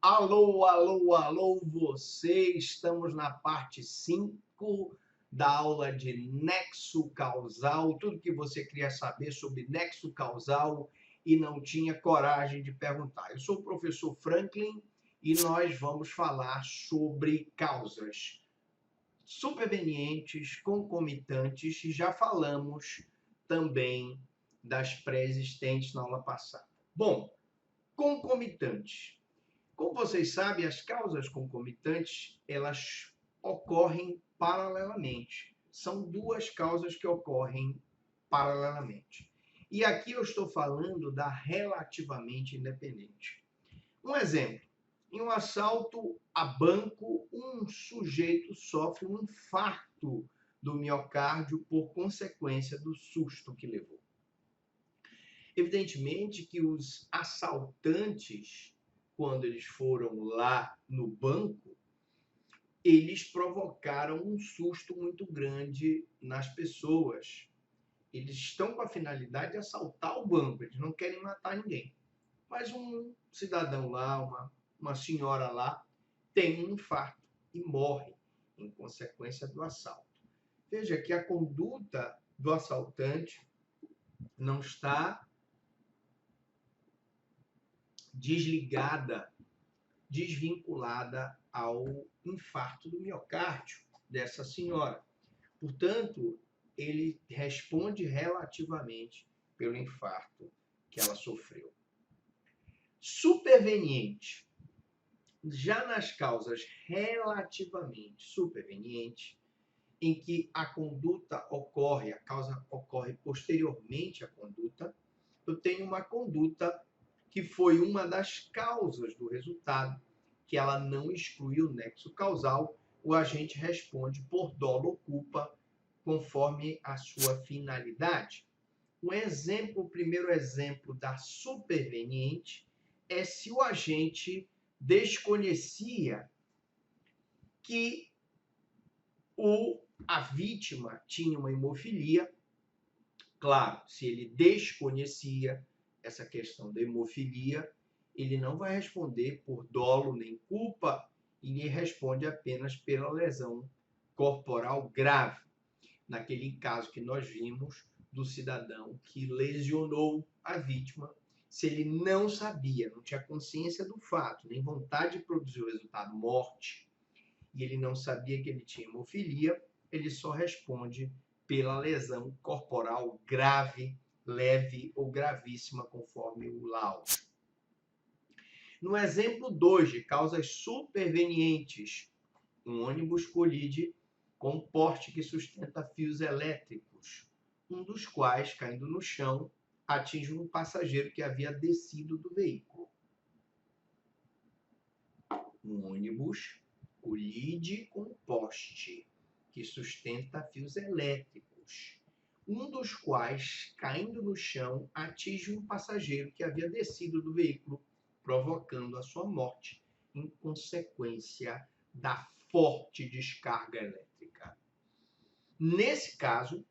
Alô, alô, alô, você! Estamos na parte 5 da aula de nexo causal, tudo que você queria saber sobre nexo causal e não tinha coragem de perguntar. Eu sou o professor Franklin e nós vamos falar sobre causas supervenientes, concomitantes, e já falamos também das pré-existentes na aula passada. Bom, concomitantes. Como vocês sabem, as causas concomitantes, elas ocorrem paralelamente. São duas causas que ocorrem paralelamente. E aqui eu estou falando da relativamente independente. Um exemplo. Em um assalto a banco, um sujeito sofre um infarto do miocárdio por consequência do susto que levou. Evidentemente que os assaltantes, quando eles foram lá no banco, eles provocaram um susto muito grande nas pessoas. Eles estão com a finalidade de assaltar o banco, eles não querem matar ninguém. Mas um cidadão lá, uma senhora lá, tem um infarto e morre em consequência do assalto. Veja que a conduta do assaltante não está desligada, desvinculada ao infarto do miocárdio dessa senhora. Portanto, ele responde relativamente pelo infarto que ela sofreu. Superveniente. Já nas causas relativamente supervenientes, em que a conduta ocorre, a causa ocorre posteriormente à conduta, eu tenho uma conduta que foi uma das causas do resultado, que ela não exclui o nexo causal, o agente responde por dolo ou culpa, conforme a sua finalidade. O primeiro exemplo da superveniente é se o agente desconhecia que a vítima tinha uma hemofilia. Claro, se ele desconhecia essa questão da hemofilia, ele não vai responder por dolo nem culpa, e responde apenas pela lesão corporal grave. Naquele caso que nós vimos do cidadão que lesionou a vítima, se ele não sabia, não tinha consciência do fato, nem vontade de produzir o resultado morte, e ele não sabia que ele tinha hemofilia, ele só responde pela lesão corporal grave, leve ou gravíssima, conforme o laudo. No exemplo 2 de causas supervenientes, um ônibus colide com um poste que sustenta fios elétricos, um dos quais, caindo no chão, atinge um passageiro que havia descido do veículo. Um ônibus colide com um poste que sustenta fios elétricos, um dos quais, caindo no chão, atinge um passageiro que havia descido do veículo, provocando a sua morte em consequência da forte descarga elétrica. Nesse caso,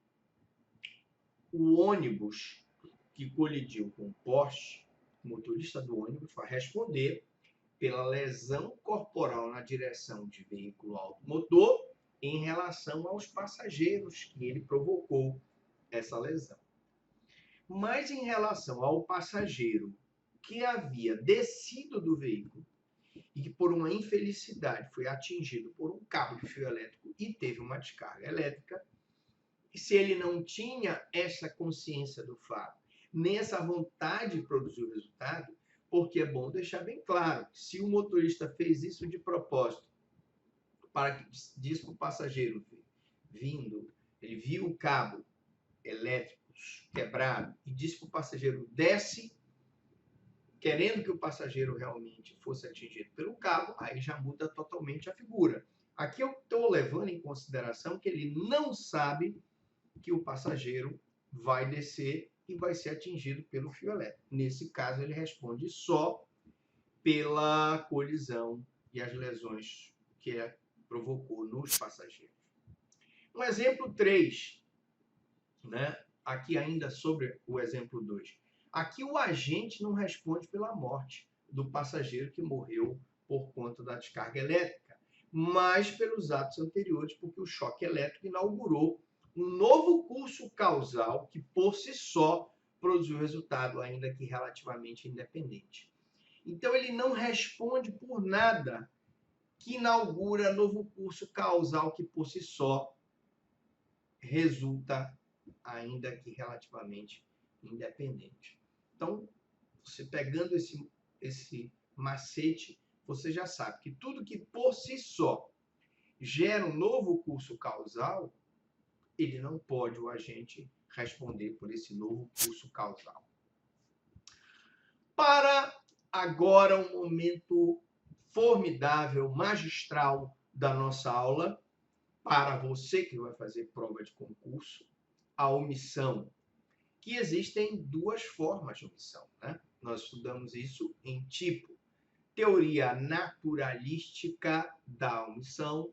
o ônibus que colidiu com o poste, o motorista do ônibus vai responder pela lesão corporal na direção de veículo automotor em relação aos passageiros que ele provocou essa lesão. Mas em relação ao passageiro que havia descido do veículo e que por uma infelicidade foi atingido por um cabo de fio elétrico e teve uma descarga elétrica, e se ele não tinha essa consciência do fato, nem essa vontade de produzir o resultado, porque é bom deixar bem claro que se o motorista fez isso de propósito, para que diz para o passageiro vindo, ele viu o cabo elétrico quebrado e disse para o passageiro desce, querendo que o passageiro realmente fosse atingido pelo cabo, aí já muda totalmente a figura. Aqui eu estou levando em consideração que ele não sabe que o passageiro vai descer e vai ser atingido pelo fio elétrico. Nesse caso, ele responde só pela colisão e as lesões que ele provocou nos passageiros. Um exemplo 3, né? Aqui ainda sobre o exemplo 2. Aqui o agente não responde pela morte do passageiro que morreu por conta da descarga elétrica, mas pelos atos anteriores, porque o choque elétrico inaugurou um novo curso causal que, por si só, produziu resultado, ainda que relativamente independente. Então, ele não responde por nada que inaugura novo curso causal que, por si só, resulta, ainda que relativamente independente. Então, você pegando esse macete, você já sabe que tudo que por si só gera um novo curso causal, ele não pode, o agente, responder por esse novo curso causal. Para agora um momento formidável, magistral da nossa aula, para você que vai fazer prova de concurso, a omissão, que existem duas formas de omissão, né? Nós estudamos isso em tipo teoria naturalística da omissão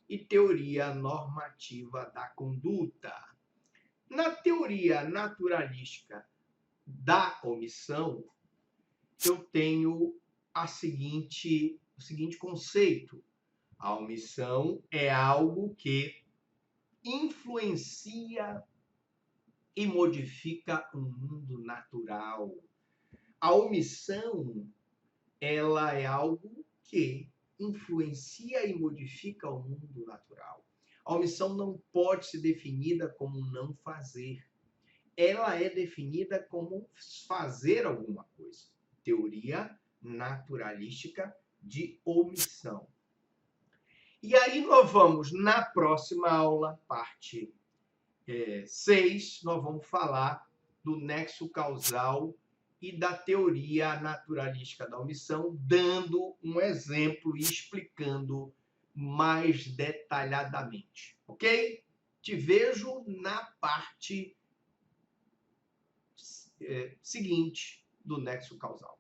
e teoria normativa da conduta. Na teoria naturalística da omissão, eu tenho o seguinte conceito. A omissão é algo que influencia e modifica o mundo natural. A omissão, ela é algo que influencia e modifica o mundo natural. A omissão não pode ser definida como não fazer. Ela é definida como fazer alguma coisa. Teoria naturalística de omissão. E aí nós vamos, na próxima aula, parte 6, nós vamos falar do nexo causal e da teoria naturalística da omissão, dando um exemplo e explicando mais detalhadamente, ok? Te vejo na parte seguinte do nexo causal.